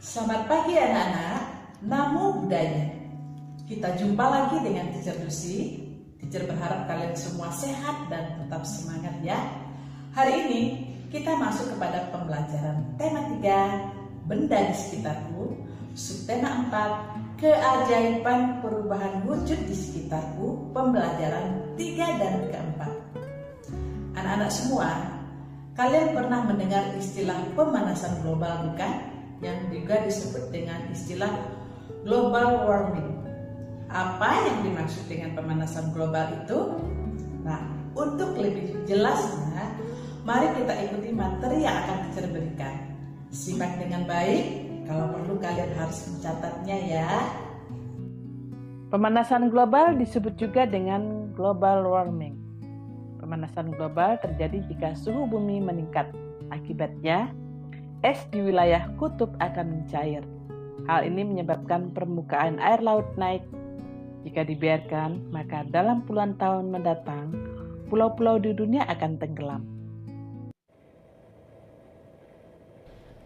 Selamat pagi anak-anak, namo buddhaya. Kita jumpa lagi dengan Teacher Lucy. Teacher berharap kalian semua sehat dan tetap semangat ya. Hari ini kita masuk kepada pembelajaran tema 3, benda di sekitarku. Subtema 4, keajaiban perubahan wujud di sekitarku. Pembelajaran 3 dan keempat. Anak-anak semua, kalian pernah mendengar istilah pemanasan global bukan? Yang juga disebut dengan istilah global warming. Apa yang dimaksud dengan pemanasan global itu? Nah, untuk lebih jelasnya, mari kita ikuti materi yang akan Teacher berikan. Simak dengan baik, kalau perlu kalian harus mencatatnya ya. Pemanasan global disebut juga dengan global warming. Pemanasan global terjadi jika suhu bumi meningkat. Akibatnya, es di wilayah kutub akan mencair. Hal ini menyebabkan permukaan air laut naik. Jika dibiarkan, maka dalam puluhan tahun mendatang, pulau-pulau di dunia akan tenggelam.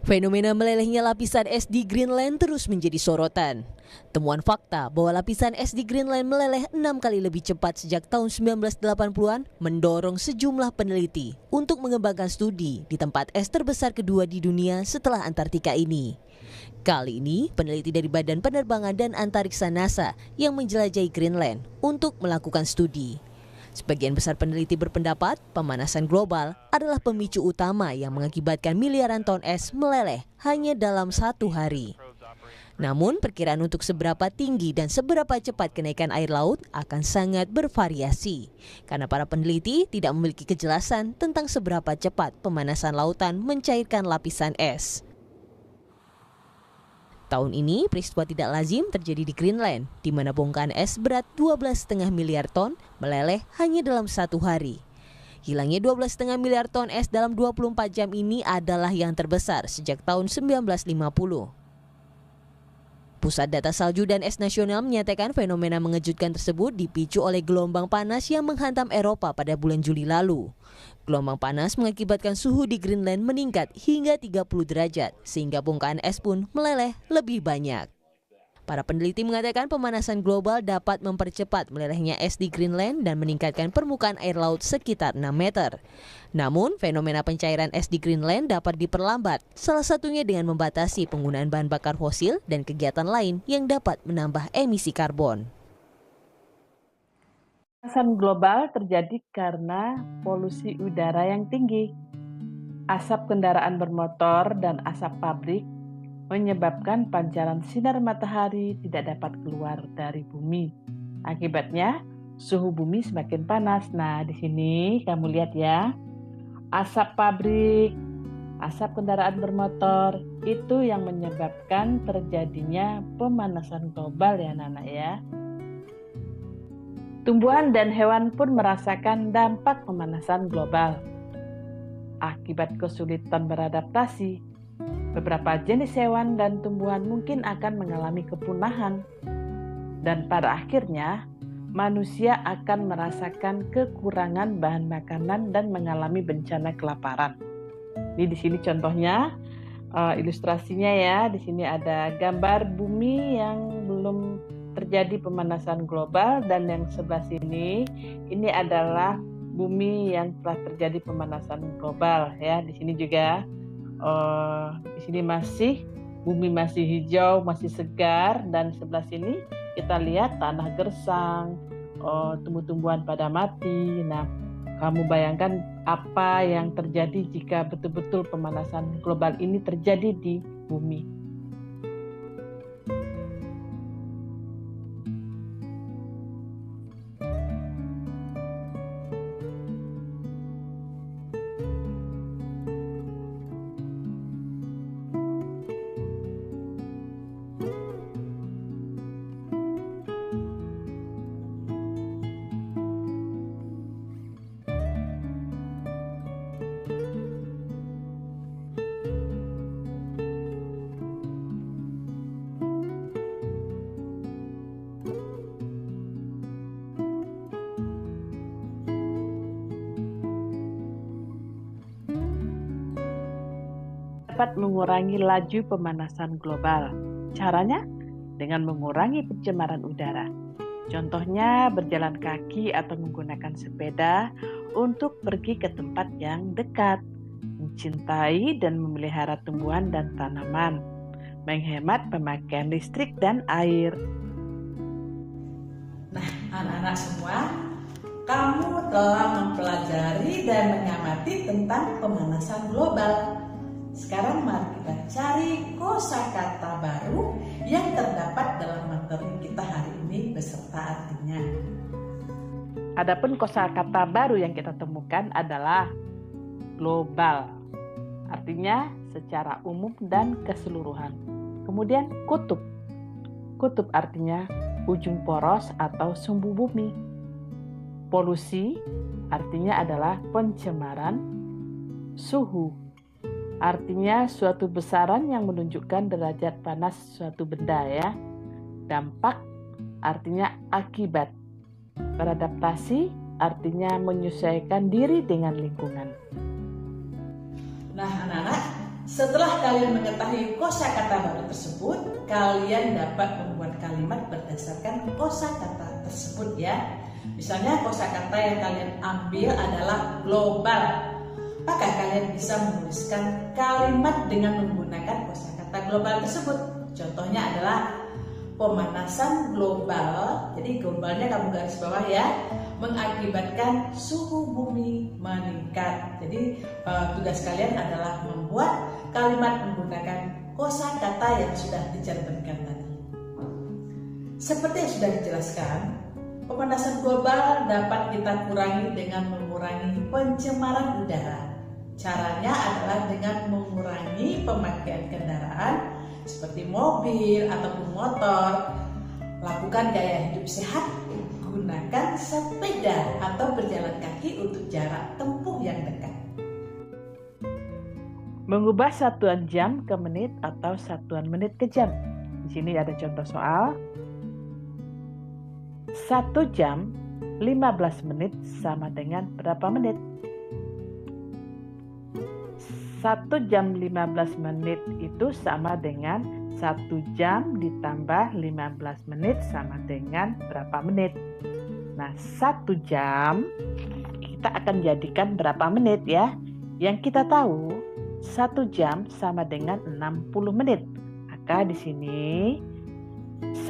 Fenomena melelehnya lapisan es di Greenland terus menjadi sorotan. Temuan fakta bahwa lapisan es di Greenland meleleh 6 kali lebih cepat sejak tahun 1980-an mendorong sejumlah peneliti untuk mengembangkan studi di tempat es terbesar kedua di dunia setelah Antartika ini. Kali ini, peneliti dari Badan Penerbangan dan Antariksa NASA yang menjelajahi Greenland untuk melakukan studi. Sebagian besar peneliti berpendapat pemanasan global adalah pemicu utama yang mengakibatkan miliaran ton es meleleh hanya dalam satu hari. Namun, perkiraan untuk seberapa tinggi dan seberapa cepat kenaikan air laut akan sangat bervariasi, karena para peneliti tidak memiliki kejelasan tentang seberapa cepat pemanasan lautan mencairkan lapisan es. Tahun ini, peristiwa tidak lazim terjadi di Greenland, di mana bongkahan es berat 12,5 miliar ton meleleh hanya dalam satu hari. Hilangnya 12,5 miliar ton es dalam 24 jam ini adalah yang terbesar sejak tahun 1950. Pusat Data Salju dan Es Nasional menyatakan fenomena mengejutkan tersebut dipicu oleh gelombang panas yang menghantam Eropa pada bulan Juli lalu. Gelombang panas mengakibatkan suhu di Greenland meningkat hingga 30 derajat, sehingga bongkahan es pun meleleh lebih banyak. Para peneliti mengatakan pemanasan global dapat mempercepat melelehnya es di Greenland dan meningkatkan permukaan air laut sekitar 6 meter. Namun, fenomena pencairan es di Greenland dapat diperlambat, salah satunya dengan membatasi penggunaan bahan bakar fosil dan kegiatan lain yang dapat menambah emisi karbon. Pemanasan global terjadi karena polusi udara yang tinggi. Asap kendaraan bermotor dan asap pabrik menyebabkan pancaran sinar matahari tidak dapat keluar dari bumi. Akibatnya, suhu bumi semakin panas. Nah, di sini kamu lihat ya, asap pabrik, asap kendaraan bermotor, itu yang menyebabkan terjadinya pemanasan global ya anak-anak ya. Tumbuhan dan hewan pun merasakan dampak pemanasan global. Akibat kesulitan beradaptasi, beberapa jenis hewan dan tumbuhan mungkin akan mengalami kepunahan. Dan pada akhirnya, manusia akan merasakan kekurangan bahan makanan dan mengalami bencana kelaparan. Ini di sini contohnya, ilustrasinya ya. Di sini ada gambar bumi yang belum terjadi pemanasan global, dan yang sebelah sini ini adalah bumi yang telah terjadi pemanasan global ya. Di sini juga di sini bumi masih hijau, masih segar, dan sebelah sini kita lihat tanah gersang, tumbuh-tumbuhan pada mati. Nah, kamu bayangkan apa yang terjadi jika betul-betul pemanasan global ini terjadi di bumi. dapat mengurangi laju pemanasan global. Caranya dengan mengurangi pencemaran udara. Contohnya berjalan kaki atau menggunakan sepeda untuk pergi ke tempat yang dekat, mencintai dan memelihara tumbuhan dan tanaman, menghemat pemakaian listrik dan air. Nah, anak-anak semua, kamu telah mempelajari dan mengamati tentang pemanasan global. Sekarang mari kita cari kosakata baru yang terdapat dalam materi kita hari ini beserta artinya. Adapun kosakata baru yang kita temukan adalah global. Artinya secara umum dan keseluruhan. Kemudian kutub. Kutub artinya ujung poros atau sumbu bumi. Polusi artinya adalah pencemaran. Suhu artinya suatu besaran yang menunjukkan derajat panas suatu benda ya. Dampak artinya akibat. Beradaptasi artinya menyesuaikan diri dengan lingkungan. Nah, anak-anak, setelah kalian mengetahui kosakata baru tersebut, kalian dapat membuat kalimat berdasarkan kosakata tersebut ya. Misalnya kosakata yang kalian ambil adalah global. Maka kalian bisa menuliskan kalimat dengan menggunakan kosakata global tersebut. Contohnya adalah pemanasan global. Jadi globalnya kamu garis bawah ya, mengakibatkan suhu bumi meningkat. Jadi tugas kalian adalah membuat kalimat menggunakan kosakata yang sudah berikan tadi. Seperti yang sudah dijelaskan, pemanasan global dapat kita kurangi dengan mengurangi pencemaran udara. Caranya adalah dengan mengurangi pemakaian kendaraan seperti mobil ataupun motor. Lakukan gaya hidup sehat, gunakan sepeda atau berjalan kaki untuk jarak tempuh yang dekat. Mengubah satuan jam ke menit atau satuan menit ke jam. Di sini ada contoh soal. 1 jam 15 menit sama dengan berapa menit? 1 jam 15 menit itu sama dengan 1 jam ditambah 15 menit sama dengan berapa menit? Nah, 1 jam kita akan jadikan berapa menit ya? Yang kita tahu 1 jam sama dengan 60 menit. Maka di sini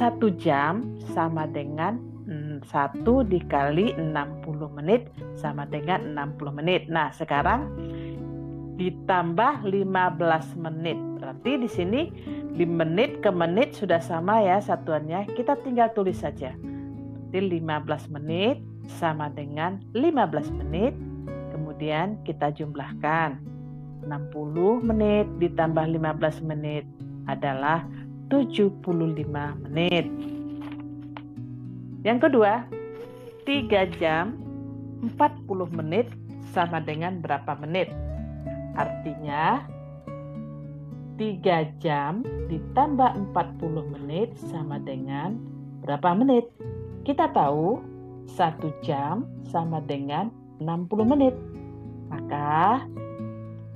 1 jam sama dengan 1 dikali 60 menit sama dengan 60 menit. Nah, sekarang ditambah 15 menit. Berarti di sini 5 menit ke menit sudah sama ya satuannya. Kita tinggal tulis saja. Berarti 15 menit sama dengan 15 menit. Kemudian kita jumlahkan. 60 menit ditambah 15 menit adalah 75 menit. Yang kedua, 3 jam 40 menit sama dengan berapa menit? Artinya 3 jam ditambah 40 menit sama dengan berapa menit? Kita tahu 1 jam sama dengan 60 menit. Maka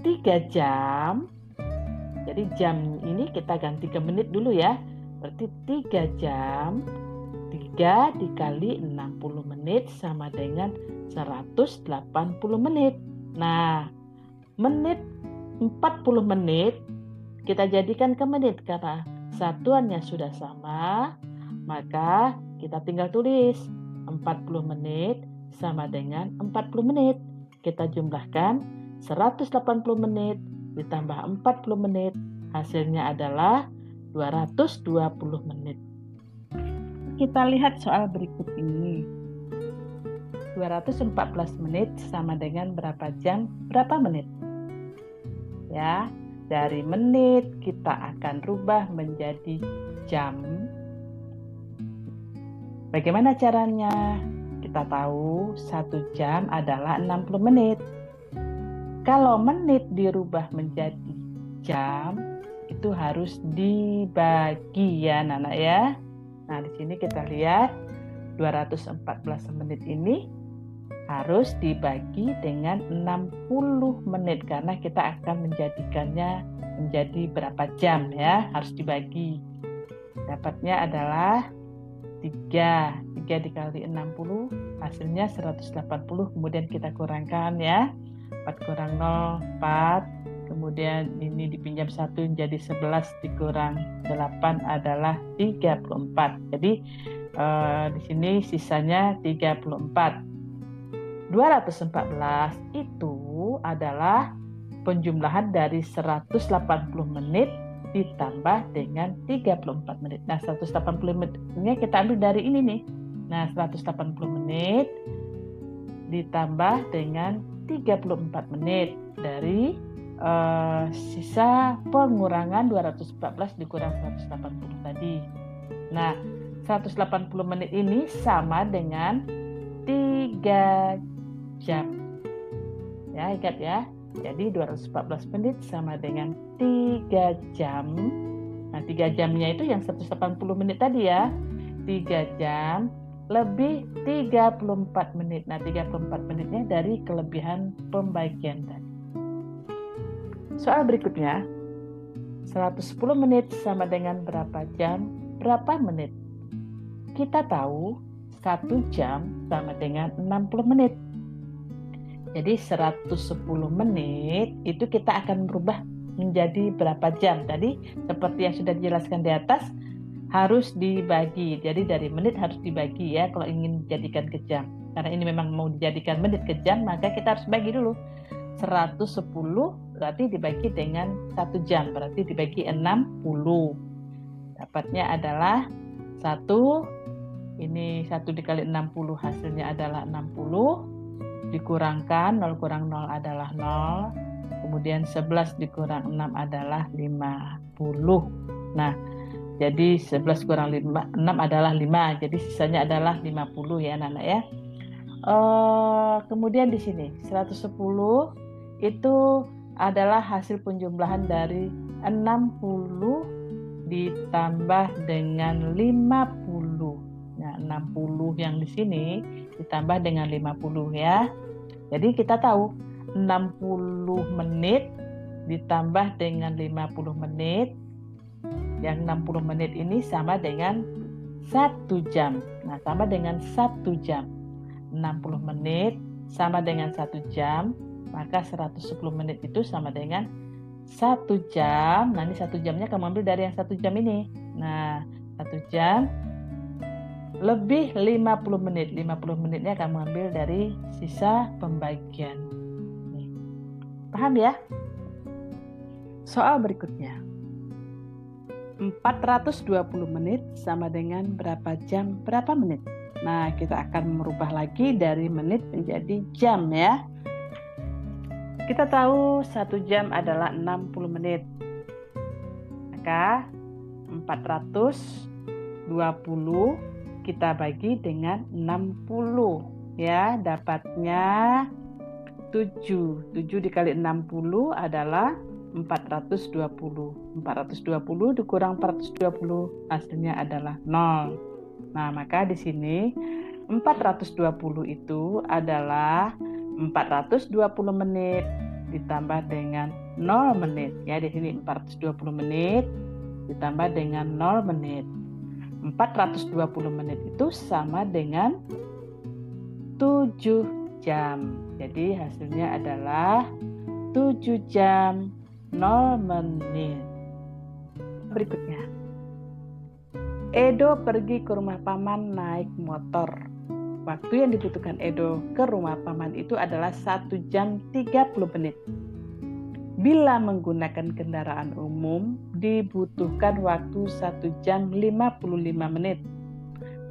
3 jam, jadi jam ini kita ganti ke menit dulu ya. Berarti 3 jam 3 dikali 60 menit sama dengan 180 menit. Nah, menit 40 menit kita jadikan ke menit karena satuannya sudah sama, maka kita tinggal tulis 40 menit sama dengan 40 menit. Kita jumlahkan 180 menit ditambah 40 menit, hasilnya adalah 220 menit. Kita lihat soal berikut ini. 214 menit sama dengan berapa jam, berapa menit? Ya, dari menit kita akan rubah menjadi jam. Bagaimana caranya? Kita tahu 1 jam adalah 60 menit. Kalau menit dirubah menjadi jam, itu harus dibagi ya anak-anak ya. Nah, di sini kita lihat 214 menit ini harus dibagi dengan 60 menit karena kita akan menjadikannya menjadi berapa jam ya, harus dibagi. Dapatnya adalah 3 dikali 60 hasilnya 180, kemudian kita kurangkan ya. 4 kurang 0, 4. Kemudian ini dipinjam 1 jadi 11 dikurang 8 adalah 34. Jadi di sini sisanya 34. 214 itu adalah penjumlahan dari 180 menit ditambah dengan 34 menit. Nah, 180 menitnya kita ambil dari ini nih. Nah, 180 menit ditambah dengan 34 menit dari sisa pengurangan 214 dikurang 180 tadi. Nah, 180 menit ini sama dengan 3 jam. Ya, ingat ya. Jadi 214 menit sama dengan 3 jam. Nah, 3 jamnya itu yang 180 menit tadi ya. 3 jam lebih 34 menit. Nah, 34 menitnya dari kelebihan pembagian tadi. Soal berikutnya, 110 menit sama dengan berapa jam, berapa menit? Kita tahu 1 jam sama dengan 60 menit. Jadi 110 menit itu kita akan berubah menjadi berapa jam. Tadi seperti yang sudah dijelaskan di atas, harus dibagi. Jadi dari menit harus dibagi ya kalau ingin dijadikan ke jam. Karena ini memang mau dijadikan menit ke jam, maka kita harus bagi dulu. 110 berarti dibagi dengan 1 jam, berarti dibagi 60. Dapatnya adalah 1, ini 1 dikali 60 hasilnya adalah 60, dikurangkan 0 kurang 0 adalah 0, kemudian 11 dikurang 6 adalah 50. Nah, jadi 11 kurang 6 adalah 5, jadi sisanya adalah 50 ya anak-anak ya. Kemudian di sini 110 itu adalah hasil penjumlahan dari 60 ditambah dengan 50. Nah, 60 yang di sini ditambah dengan 50 ya. Jadi kita tahu 60 menit ditambah dengan 50 menit. Yang 60 menit ini sama dengan 1 jam. Nah, sama dengan 1 jam. 60 menit sama dengan 1 jam. Maka 110 menit itu sama dengan 1 jam. Nah, ini 1 jamnya kamu ambil dari yang 1 jam ini. Nah, 1 jam lebih 50 menit. 50 menitnya kamu ambil dari sisa pembagian. Nih. Paham ya? Soal berikutnya. 420 menit sama dengan berapa jam, berapa menit? Nah, kita akan merubah lagi dari menit menjadi jam ya. Kita tahu 1 jam adalah 60 menit. Maka 420 kita bagi dengan 60 ya, dapatnya 7. 7 dikali 60 adalah 420. 420 dikurang 420 hasilnya adalah 0. Nah, maka di sini 420 itu adalah 420 menit ditambah dengan 0 menit. Ya, di sini 420 menit ditambah dengan 0 menit. 420 menit itu sama dengan 7 jam. Jadi hasilnya adalah 7 jam 0 menit. Berikutnya. Edo pergi ke rumah paman naik motor. Waktu yang dibutuhkan Edo ke rumah paman itu adalah 1 jam 30 menit. Bila menggunakan kendaraan umum, dibutuhkan waktu 1 jam 55 menit.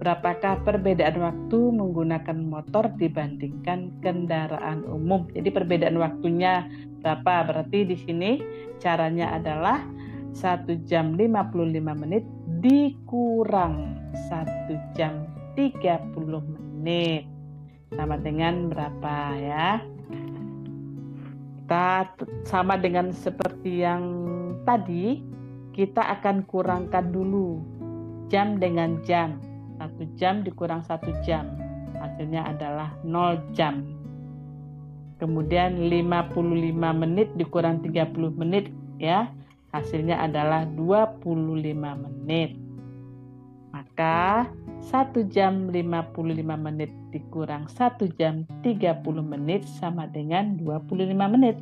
Berapakah perbedaan waktu menggunakan motor dibandingkan kendaraan umum? Jadi perbedaan waktunya berapa? Berarti di sini caranya adalah 1 jam 55 menit dikurang 1 jam 30 menit. Sama dengan berapa ya? Kita sama dengan seperti yang tadi, kita akan kurangkan dulu jam dengan jam. 1 jam dikurang 1 jam. hasilnya adalah 0 jam. Kemudian 55 menit dikurang 30 menit ya, hasilnya adalah 25 menit. Maka 1 jam 55 menit dikurang 1 jam 30 menit sama dengan 25 menit.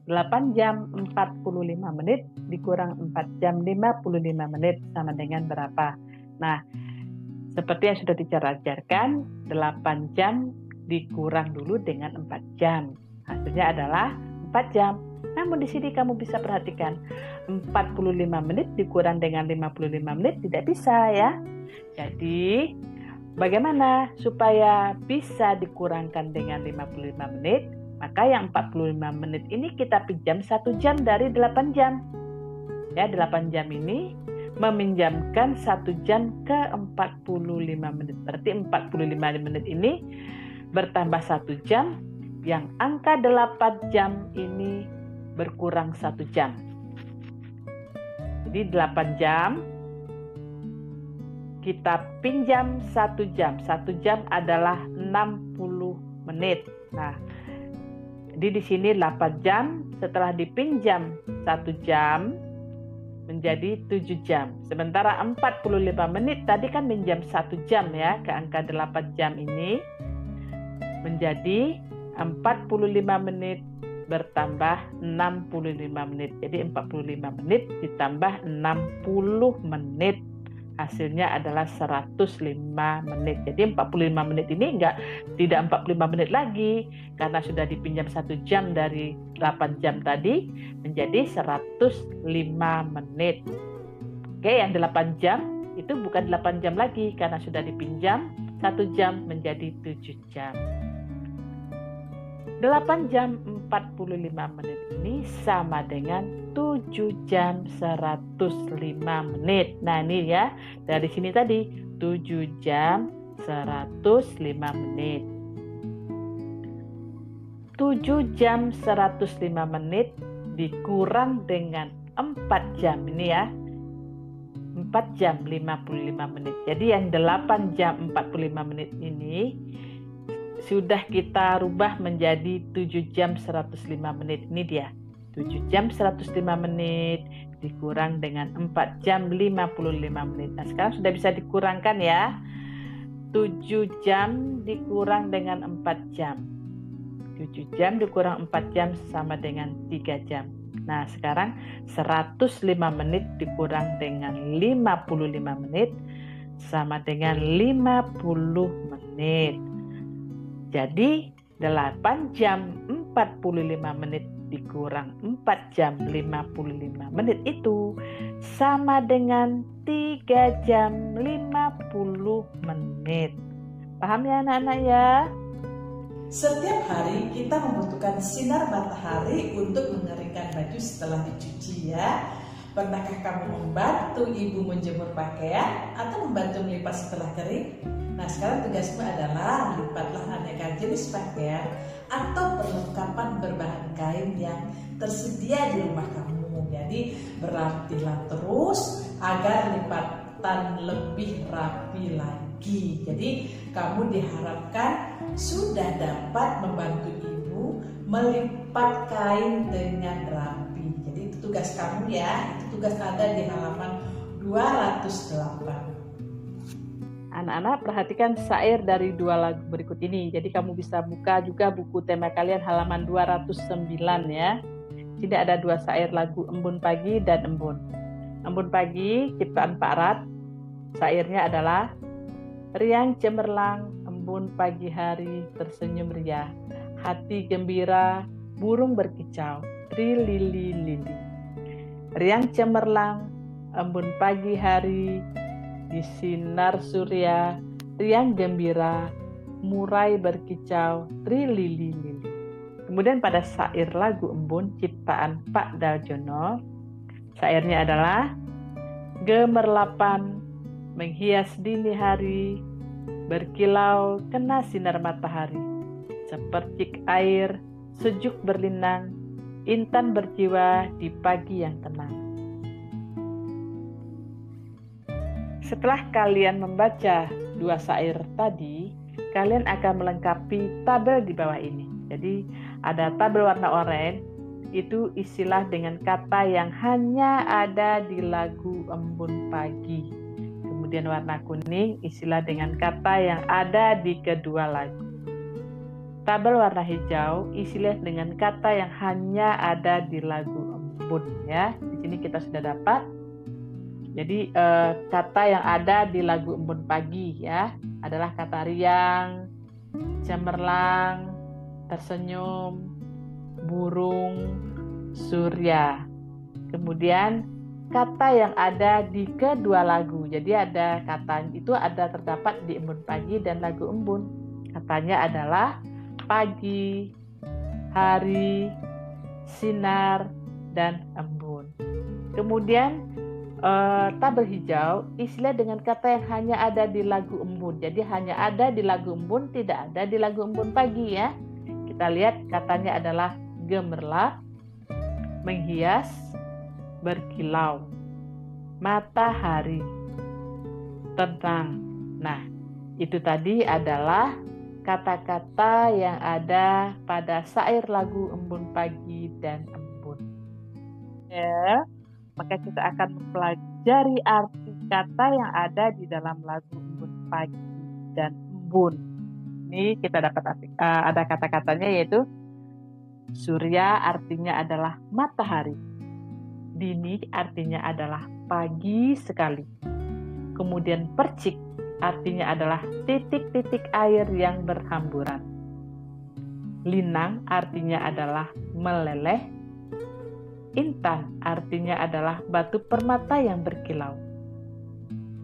8 jam 45 menit dikurang 4 jam 55 menit sama dengan berapa? Nah, seperti yang sudah diajarkan, 8 jam dikurang dulu dengan 4 jam. Hasilnya adalah 4 jam. Namun di sini kamu bisa perhatikan, 45 menit dikurang dengan 55 menit tidak bisa ya. Jadi, bagaimana supaya bisa dikurangkan dengan 55 menit? Maka yang 45 menit ini kita pinjam 1 jam dari 8 jam. Ya, 8 jam ini meminjamkan 1 jam ke 45 menit. Berarti 45 menit ini bertambah 1 jam, yang angka 8 jam ini berkurang 1 jam. Jadi 8 jam kita pinjam 1 jam. 1 jam adalah 60 menit. Nah, jadi di sini 8 jam setelah dipinjam 1 jam menjadi 7 jam. Sementara 45 menit tadi kan minjam 1 jam ya, ke angka 8 jam ini menjadi 45 menit bertambah 65 menit. Jadi 45 menit ditambah 60 menit. Hasilnya adalah 105 menit. Jadi 45 menit ini tidak 45 menit lagi, karena sudah dipinjam 1 jam dari 8 jam tadi menjadi 105 menit. Oke, yang 8 jam itu bukan 8 jam lagi karena sudah dipinjam 1 jam menjadi 7 jam. 8 jam 45 menit ini sama dengan 7 jam 105 menit. Nah ini ya, dari sini tadi 7 jam 105 menit. 7 jam 105 menit dikurang dengan 4 jam ini ya. 4 jam 55 menit. Jadi yang 8 jam 45 menit ini sudah kita rubah menjadi 7 jam 105 menit. Ini dia. 7 jam 105 menit dikurang dengan 4 jam 55 menit. Nah, sekarang sudah bisa dikurangkan ya. 7 jam dikurang dengan 4 jam. 7 jam dikurang 4 jam sama dengan 3 jam. Nah, sekarang 105 menit dikurang dengan 55 menit sama dengan 50 menit. Jadi 8 jam 45 menit dikurang 4 jam 55 menit itu sama dengan 3 jam 50 menit. Paham ya anak-anak ya? Setiap hari kita membutuhkan sinar matahari untuk mengeringkan baju setelah dicuci ya. Pernahkah kamu membantu ibu menjemur pakaian atau membantu melipat setelah kering? Nah, sekarang tugasmu adalah lipatlah aneka jenis pakaian atau perlengkapan berbahan kain yang tersedia di rumah kamu. Jadi berlatihlah terus agar lipatan lebih rapi lagi. Jadi kamu diharapkan sudah dapat membantu ibu melipat kain dengan rapi. Jadi itu tugas kamu ya. Itu tugas ada di halaman 208. Anak-anak perhatikan syair dari 2 lagu berikut ini. Jadi kamu bisa buka juga buku tema kalian halaman 209 ya. Sini ada 2 syair lagu Embun Pagi dan Embun. Embun Pagi ciptaan Pak Rat. Syairnya adalah riang cemerlang, embun pagi hari tersenyum riah. Hati gembira, burung berkicau, trilili-lili. Riang cemerlang, embun pagi hari, di sinar surya, riang gembira, murai berkicau, trilili-lili. Kemudian pada syair lagu Embun ciptaan Pak Daljono, syairnya adalah gemerlapan menghias dini hari, berkilau kena sinar matahari, sepercik air sejuk berlinang, intan berjiwa di pagi yang tenang. Setelah kalian membaca 2 syair tadi, kalian akan melengkapi tabel di bawah ini. Jadi ada tabel warna oranye, itu istilah dengan kata yang hanya ada di lagu Embun Pagi. Kemudian warna kuning istilah dengan kata yang ada di kedua lagu. Tabel warna hijau istilah dengan kata yang hanya ada di lagu Embun ya. Di sini kita sudah dapat. Jadi kata yang ada di lagu Embun Pagi ya adalah kata riang, cemerlang, tersenyum, burung, surya. Kemudian kata yang ada di kedua lagu. Jadi ada kata itu ada terdapat di Embun Pagi dan lagu Embun. Katanya adalah pagi, hari, sinar, dan embun. Kemudian tabel hijau istilah dengan kata yang hanya ada di lagu Embun. Jadi hanya ada di lagu Embun, tidak ada di lagu Embun Pagi ya. Kita lihat katanya adalah gemerlap, menghias, berkilau, matahari, tenang. Nah, itu tadi adalah kata-kata yang ada pada syair lagu Embun Pagi dan Embun. Ya, maka kita akan mempelajari arti kata yang ada di dalam lagu Embun Pagi dan Embun. Ini kita dapat ada kata-katanya yaitu surya artinya adalah matahari. Dini artinya adalah pagi sekali. Kemudian percik artinya adalah titik-titik air yang berhamburan. Linang artinya adalah meleleh. Intan artinya adalah batu permata yang berkilau.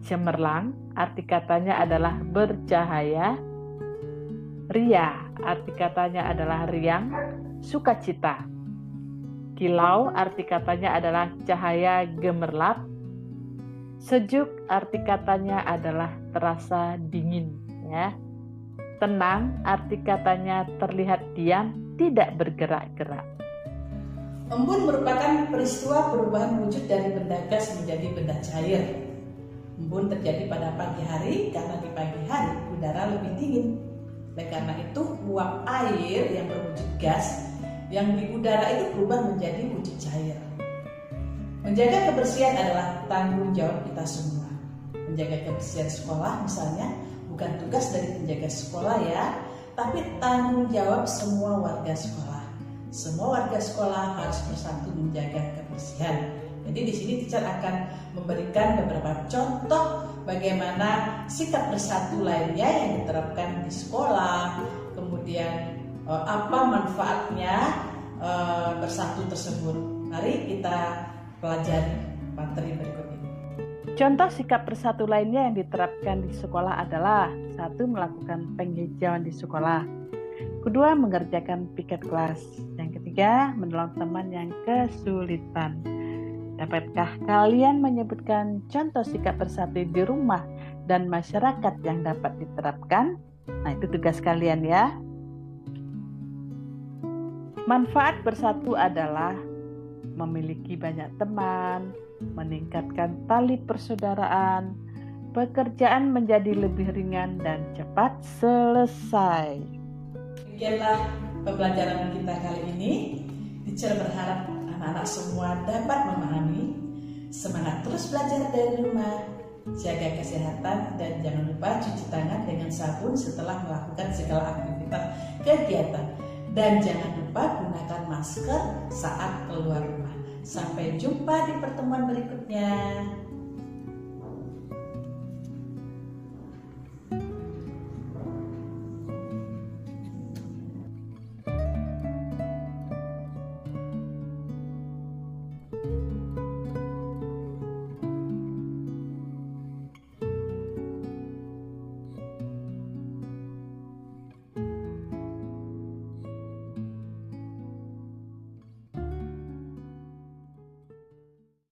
Cemerlang arti katanya adalah bercahaya. Ria arti katanya adalah riang, sukacita. Kilau arti katanya adalah cahaya gemerlap. Sejuk arti katanya adalah terasa dingin ya. Tenang arti katanya terlihat diam, tidak bergerak-gerak. Embun merupakan peristiwa perubahan wujud dari benda gas menjadi benda cair. Embun terjadi pada pagi hari karena di pagi hari udara lebih dingin. Oleh karena itu uap air yang berwujud gas yang di udara itu berubah menjadi wujud cair. Menjaga kebersihan adalah tanggung jawab kita semua. Menjaga kebersihan sekolah misalnya bukan tugas dari penjaga sekolah ya, tapi tanggung jawab semua warga sekolah. Semua warga sekolah harus bersatu menjaga kebersihan. Jadi di sini teacher akan memberikan beberapa contoh bagaimana sikap bersatu lainnya yang diterapkan di sekolah. Kemudian apa manfaatnya bersatu tersebut. Mari kita pelajari materi berikut ini. Contoh sikap bersatu lainnya yang diterapkan di sekolah adalah 1. Melakukan penghijauan di sekolah. 2. Mengerjakan piket kelas. Yang 3. Menolong teman yang kesulitan. Dapatkah kalian menyebutkan contoh sikap bersatu di rumah dan masyarakat yang dapat diterapkan? Nah, itu tugas kalian ya. Manfaat bersatu adalah memiliki banyak teman, meningkatkan tali persaudaraan, pekerjaan menjadi lebih ringan dan cepat selesai. Demikianlah pembelajaran kita kali ini. Teacher berharap anak-anak semua dapat memahami. Semangat terus belajar dari rumah, jaga kesehatan, dan jangan lupa cuci tangan dengan sabun setelah melakukan segala aktivitas kegiatan. Dan jangan lupa gunakan masker saat keluar rumah. Sampai jumpa di pertemuan berikutnya.